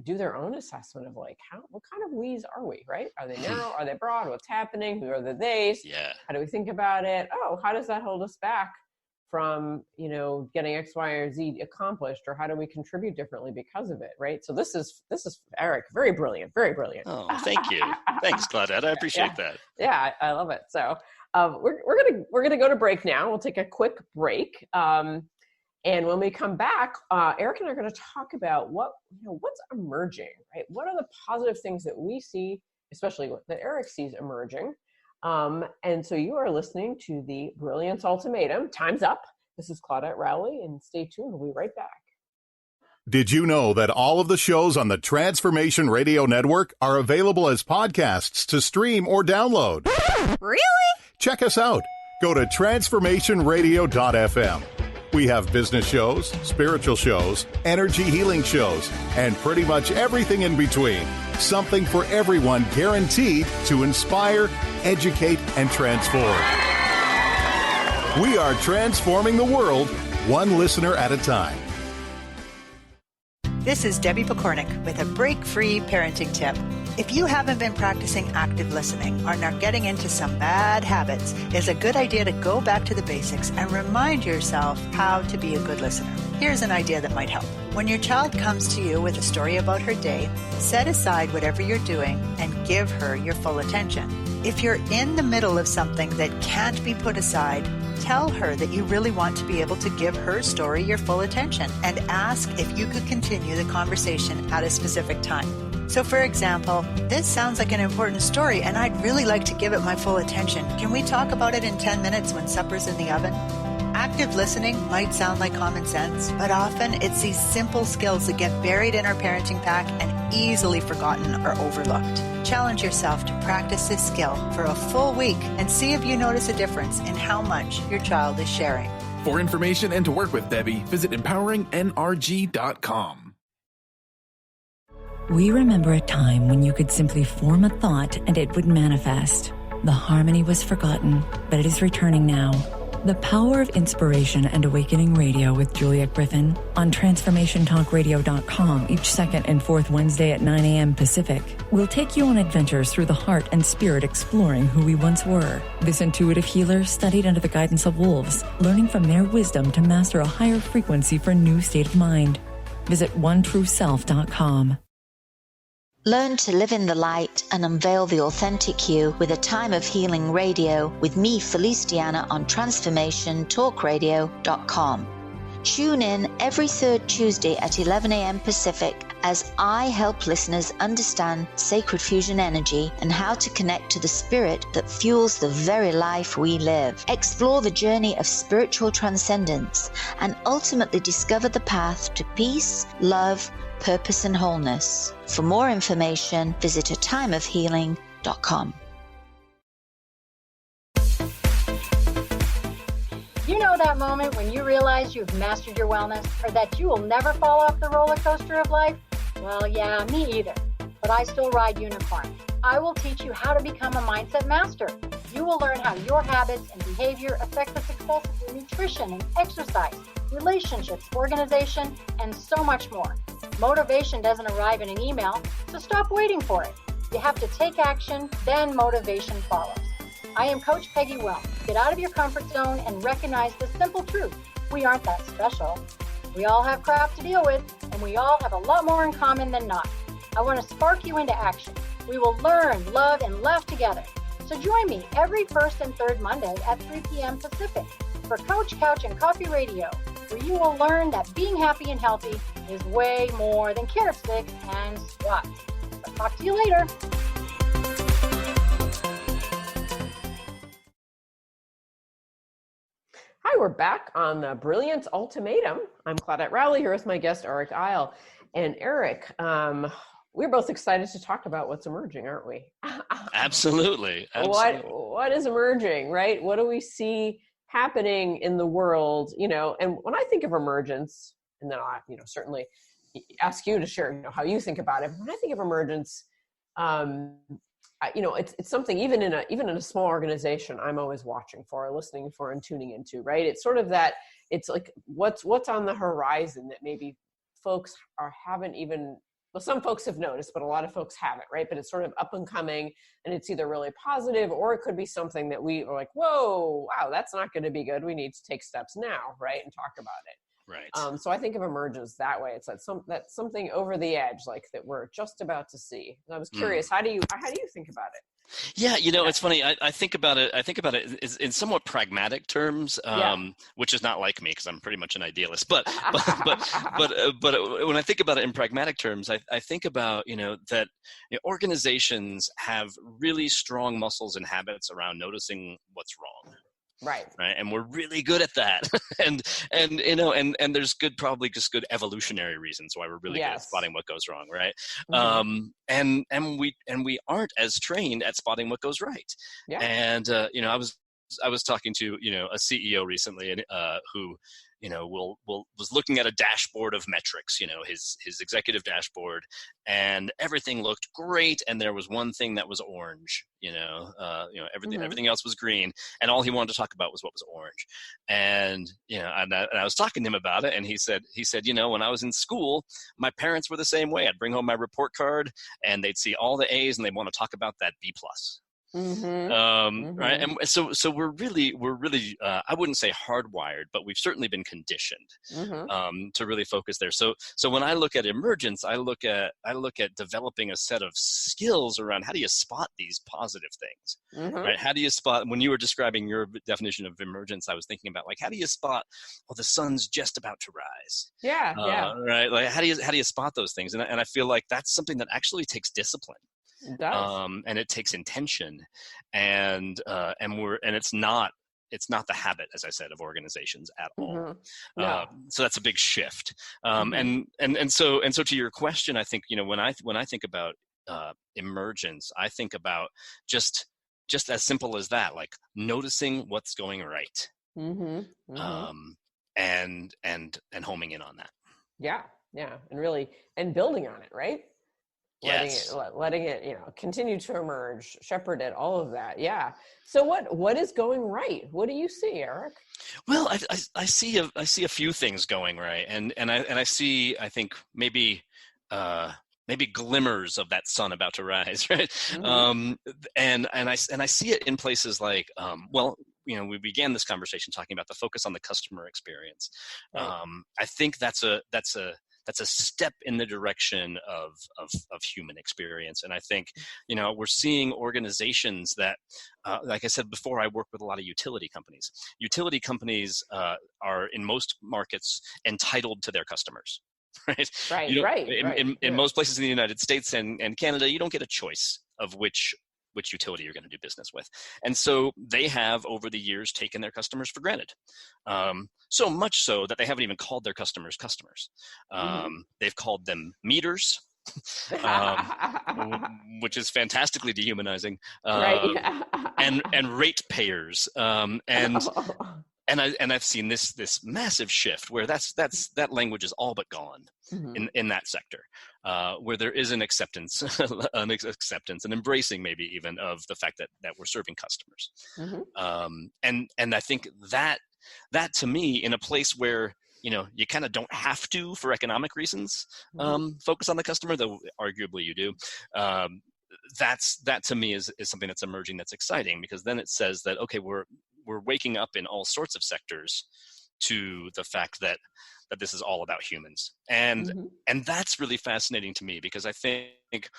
do their own assessment of what kind of we's are we, right? Are they narrow? Are they broad? What's happening? Who are the theys? Yeah. How do we think about it? How does that hold us back from, getting X, Y, or Z accomplished? Or how do we contribute differently because of it, right? So this is Eryc, very brilliant, very brilliant. Oh, thank you. Thanks, Claudette. I appreciate that. Yeah, I love it. So we're gonna go to break now. We'll take a quick break. And when we come back, Eryc and I are going to talk about what's emerging, right? What are the positive things that we see, especially that Eryc sees emerging? And so you are listening to the Brilliance Ultimatum. Time's up. This is Claudette Rowley, and stay tuned. We'll be right back. Did you know that all of the shows on the Transformation Radio Network are available as podcasts to stream or download? Really? Check us out. Go to transformationradio.fm. We have business shows, spiritual shows, energy healing shows, and pretty much everything in between. Something for everyone, guaranteed to inspire, educate, and transform. We are transforming the world, one listener at a time. This is Debbie Pokornik with a break-free parenting tip. If you haven't been practicing active listening or are getting into some bad habits, it's a good idea to go back to the basics and remind yourself how to be a good listener. Here's an idea that might help. When your child comes to you with a story about her day, set aside whatever you're doing and give her your full attention. If you're in the middle of something that can't be put aside, tell her that you really want to be able to give her story your full attention and ask if you could continue the conversation at a specific time. So, for example, this sounds like an important story and I'd really like to give it my full attention. Can we talk about it in 10 minutes when supper's in the oven? Active listening might sound like common sense, but often it's these simple skills that get buried in our parenting pack and easily forgotten or overlooked. Challenge yourself to practice this skill for a full week and see if you notice a difference in how much your child is sharing. For information and to work with Debbie, visit empoweringnrg.com. We remember a time when you could simply form a thought and it would manifest. The harmony was forgotten, but it is returning now. The Power of Inspiration and Awakening Radio with Juliet Griffin on TransformationTalkRadio.com each second and fourth Wednesday at 9 a.m. Pacific. We'll take you on adventures through the heart and spirit, exploring who we once were. This intuitive healer studied under the guidance of wolves, learning from their wisdom to master a higher frequency for a new state of mind. Visit OneTrueSelf.com. Learn to live in the light and unveil the authentic you with A Time of Healing Radio with me, Feliciana, on TransformationTalkRadio.com. Tune in every third Tuesday at 11 a.m. Pacific as I help listeners understand sacred fusion energy and how to connect to the spirit that fuels the very life we live. Explore the journey of spiritual transcendence and ultimately discover the path to peace, love, purpose, and wholeness. For more information, visit atimeofhealing.com. You know that moment when you realize you've mastered your wellness, or that you will never fall off the roller coaster of life? Well, yeah, me either. But I still ride Unicorn. I will teach you how to become a mindset master. You will learn how your habits and behavior affect the success of your nutrition and exercise, relationships, organization, and so much more. Motivation doesn't arrive in an email, so stop waiting for it. You have to take action, then motivation follows. I am Coach Peggy Wellness. Get out of your comfort zone and recognize the simple truth. We aren't that special. We all have crap to deal with, and we all have a lot more in common than not. I want to spark you into action. We will learn, love, and laugh together. So join me every first and third Monday at 3 p.m. Pacific for Coach Couch and Coffee Radio, where you will learn that being happy and healthy is way more than carrot sticks and squats. I'll talk to you later. Hi, we're back on the Brilliance Ultimatum. I'm Claudette Rowley here with my guest, Eryc Eyl. And Eryc, we're both excited to talk about what's emerging, aren't we? Absolutely. What is emerging, right? What do we see happening in the world? You know, and when I think of emergence, and then I, certainly ask you to share, how you think about it. When I think of emergence, it's something even in a small organization, I'm always watching for, listening for, and tuning into, right? It's sort of that, it's like what's on the horizon that maybe folks haven't even, well, some folks have noticed, but a lot of folks haven't, right? But it's sort of up and coming, and it's either really positive, or it could be something that we are like, whoa, wow, that's not going to be good. We need to take steps now, right? And talk about it. Right. So I think of emergence that way. It's like that's something over the edge, like that we're just about to see. And I was curious, how do you think about it? Yeah, it's funny. I think about it in somewhat pragmatic terms, which is not like me because I'm pretty much an idealist. But when I think about it in pragmatic terms, I think about that organizations have really strong muscles and habits around noticing what's wrong. Right. And we're really good at that. and there's probably just good evolutionary reasons why we're really good at spotting what goes wrong. Right. Mm-hmm. And we aren't as trained at spotting what goes right. Yeah. And, I was talking to, a CEO recently who, was looking at a dashboard of metrics, his executive dashboard, and everything looked great. And there was one thing that was orange, everything else was green, and all he wanted to talk about was what was orange. And, and I was talking to him about it, and he said, when I was in school, my parents were the same way. I'd bring home my report card and they'd see all the A's and they'd want to talk about that B+. Mm-hmm. Right. And so we're really, I wouldn't say hardwired, but we've certainly been conditioned, to really focus there. So when I look at emergence, I look at developing a set of skills around how do you spot these positive things, right? How do you spot, when you were describing your definition of emergence, I was thinking about like, how do you spot, the sun's just about to rise? Yeah. Right. Like how do you spot those things? And I feel like that's something that actually takes discipline. It does. And it takes intention, and it's not the habit, as I said, of organizations at all. No. So that's a big shift. And so to your question, I think when I think about emergence, I think about just as simple as that, like noticing what's going right, and homing in on that. Yeah, and really building on it, right? letting it, continue to emerge, shepherd it, all of that. Yeah. So what is going right? What do you see, Eryc? Well, I see a few things going right, and I see, I think maybe glimmers of that sun about to rise, right? Mm-hmm. And I see it in places like, we began this conversation talking about the focus on the customer experience. Right. I think that's a step in the direction of human experience. And I think, we're seeing organizations that, like I said before, I work with a lot of utility companies. Utility companies are in most markets entitled to their customers. Right. In most places in the United States and Canada, you don't get a choice of which utility you're going to do business with. And so they have, over the years, taken their customers for granted. So much so that they haven't even called their customers. They've called them meters, which is fantastically dehumanizing, and rate payers. And I've seen this massive shift where that language is all but gone in that sector, where there is an acceptance, an embracing maybe even of the fact that we're serving customers. And I think that to me, in a place where you kind of don't have to, for economic reasons, focus on the customer, though arguably you do. That to me is something that's emerging, that's exciting, because then it says that, okay, we're waking up in all sorts of sectors to the fact that this is all about humans. And that's really fascinating to me, because I think,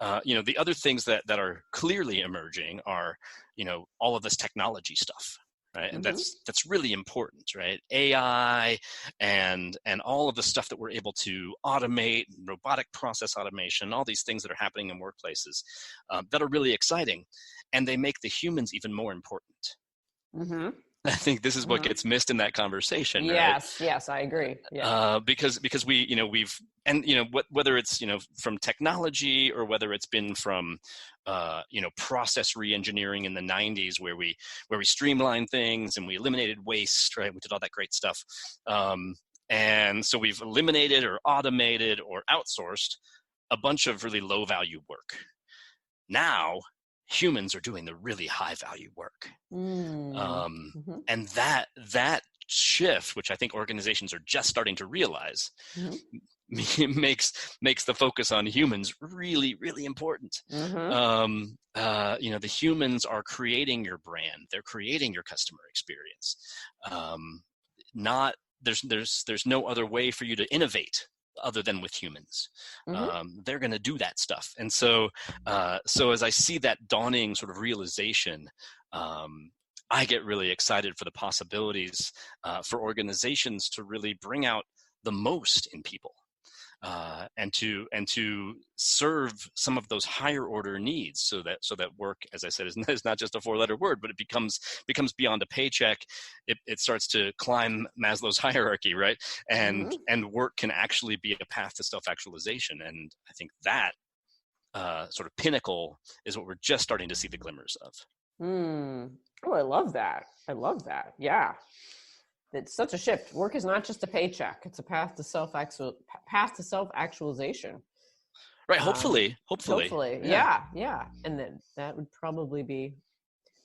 the other things that are clearly emerging are, all of this technology stuff, right? And that's really important, right? AI and all of the stuff that we're able to automate, robotic process automation, all these things that are happening in workplaces that are really exciting, and they make the humans even more important. I think this is what gets missed in that conversation. Right? Yes, I agree. Yeah. Because whether it's from technology, or whether it's been from process re-engineering in the 90s, where we streamlined things and we eliminated waste, right? We did all that great stuff, and so we've eliminated or automated or outsourced a bunch of really low value work. Now humans are doing the really high value work. And that shift, which I think organizations are just starting to realize, makes the focus on humans really, really important. The humans are creating your brand. They're creating your customer experience. There's no other way for you to innovate other than with humans. They're going to do that stuff. And so as I see that dawning sort of realization, I get really excited for the possibilities for organizations to really bring out the most in people, and to serve some of those higher order needs, so that work, as I said, is not just a 4-letter word, but it becomes beyond a paycheck. It starts to climb Maslow's hierarchy, right? And work can actually be a path to self-actualization. And I think that sort of pinnacle is what we're just starting to see the glimmers of. Oh, I love that. Yeah. It's such a shift. Work is not just a paycheck. It's a path to self-actualization. Right. Hopefully. Yeah. And then that would probably be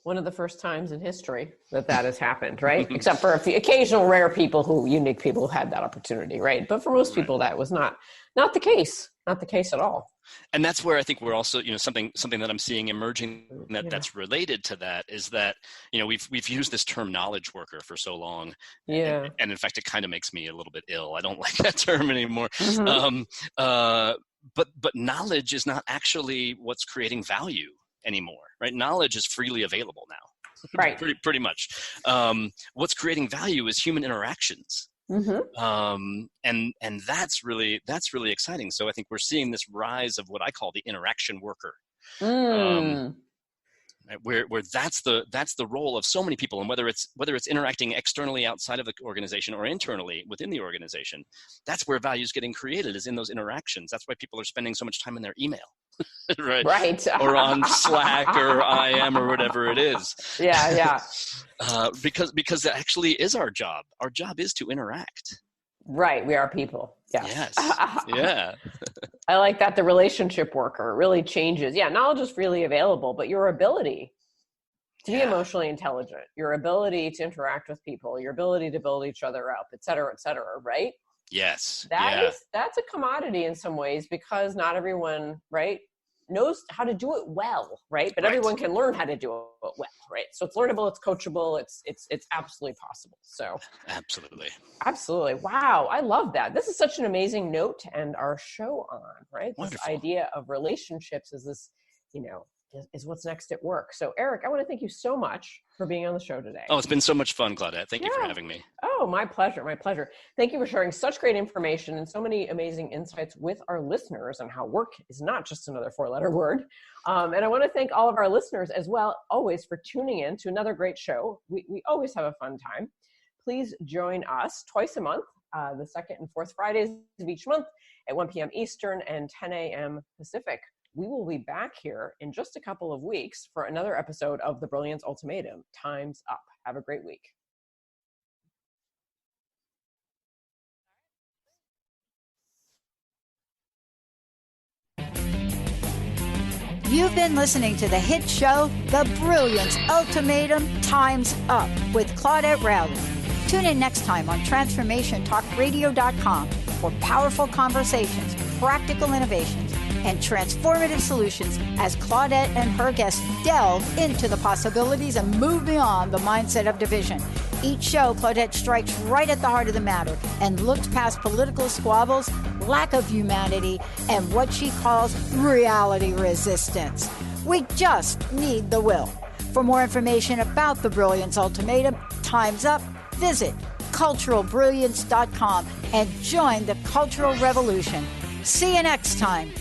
one of the first times in history that has happened, right? Except for a few occasional rare unique people who had that opportunity, right? But for most people, that was not the case. Not the case at all. And that's where I think we're also, something that I'm seeing emerging that's related to that is that, we've used this term knowledge worker for so long. Yeah. And in fact, it kind of makes me a little bit ill. I don't like that term anymore. But knowledge is not actually what's creating value anymore, right? Knowledge is freely available now. Right. pretty much. What's creating value is human interactions. And that's really exciting. So I think we're seeing this rise of what I call the interaction worker, where that's the role of so many people. And whether it's interacting externally outside of the organization or internally within the organization, that's where value is getting created, is in those interactions. That's why people are spending so much time in their email. right. Or on Slack or IM or whatever it is. Yeah. Because it actually is our job. Our job is to interact. Right. We are people. Yes. Yeah. I like that. The relationship worker really changes. Yeah. Knowledge is freely available, but your ability to be emotionally intelligent, your ability to interact with people, your ability to build each other up, et cetera, right? Yes. That's a commodity in some ways, because not everyone, right, knows how to do it well, right? But everyone can learn how to do it well, right? So it's learnable, it's coachable, it's absolutely possible. So absolutely. Wow, I love that. This is such an amazing note to end our show on, right? Wonderful. This idea of relationships is this, is what's next at work. So Eryc, I want to thank you so much for being on the show today. Oh, it's been so much fun, Claudette. Thank you for having me. Oh, my pleasure. My pleasure. Thank you for sharing such great information and so many amazing insights with our listeners on how work is not just another 4-letter word. And I want to thank all of our listeners as well, always, for tuning in to another great show. We always have a fun time. Please join us twice a month, the second and fourth Fridays of each month at 1 p.m. Eastern and 10 a.m. Pacific. We will be back here in just a couple of weeks for another episode of The Brilliance Ultimatum. Time's up. Have a great week. You've been listening to the hit show, The Brilliance Ultimatum, Time's Up, with Claudette Rowley. Tune in next time on TransformationTalkRadio.com for powerful conversations, practical innovations, and transformative solutions as Claudette and her guests delve into the possibilities and move beyond the mindset of division. Each show, Claudette strikes right at the heart of the matter and looks past political squabbles, lack of humanity, and what she calls reality resistance. We just need the will. For more information about the Brilliance Ultimatum, Time's Up, visit culturalbrilliance.com and join the cultural revolution. See you next time.